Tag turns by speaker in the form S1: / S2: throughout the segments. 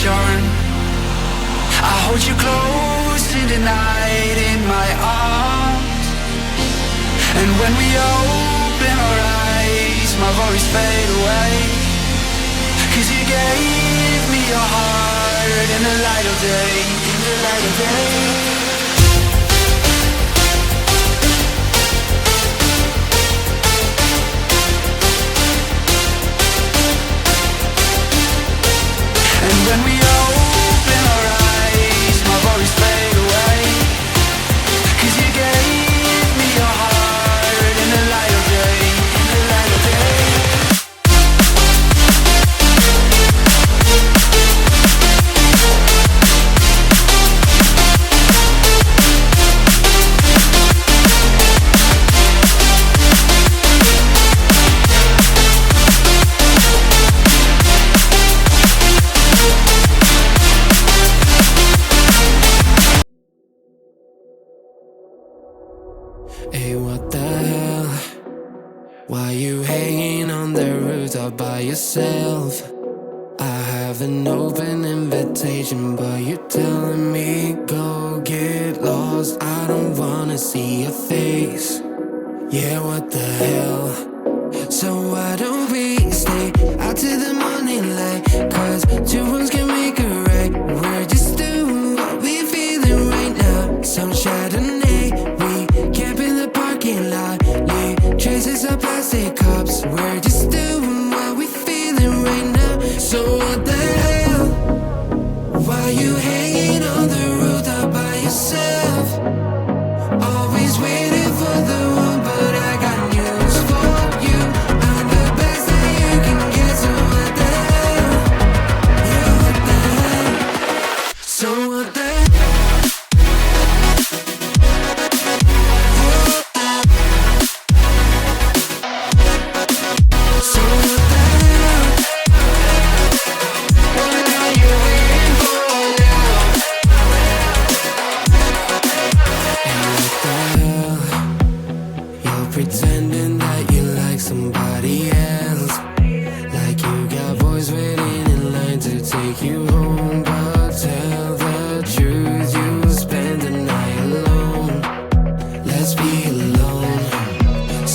S1: charm. I hold you close in the night in my arms. And when we open our eyes, my worries fade away. 'Cause you gave me your heart in the light of day, in the light of day. When we open our eyes, my worries fade away. 'Cause you gave me your heart in the light of day, in the light of day.
S2: Hey, what the hell? Why you hanging on the rooftop by yourself? I have an open invitation, but you're telling me go get lost. I don't wanna see your face. Yeah, what the hell? So why don't we stay out till the morning light? 'Cause two wrongs can make a right. We're just doing what we feeling right now. Some Chardonnay, we camp in the parking lot. Leave traces of plastic cups. We're just doing what we feeling right now. So what the hell? Why you hanging on the rooftop by yourself? Always waiting for the one, but I got news for you. I'm the best that you can get, so what the hell? Yeah, what the hell? So what the hell? So what the hell? What are you waiting for now? And what the hell? You're pretending that you like somebody else, like you got boys waiting in line to take you home. But tell the truth, you'll spend the night alone. Let's be alone.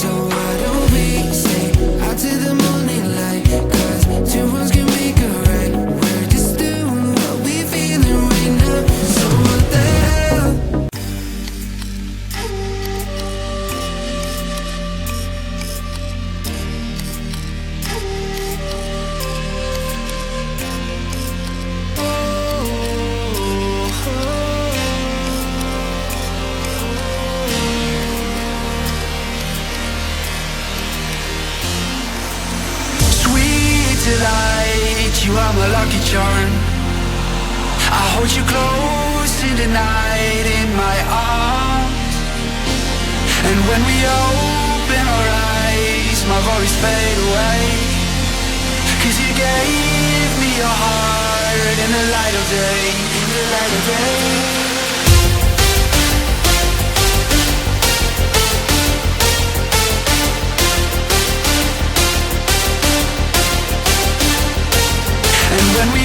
S2: So why don't we stay out till the morning light? 'Cause two wrongs can make a right. We're just doing what we feeling right now. So what the hell?
S1: Sweet delight, you are my lucky charm. I hold you close in the night in my arms. And when we open our eyes, my worries fade away. 'Cause you gave me your heart in the light of day, in the light of day. And when we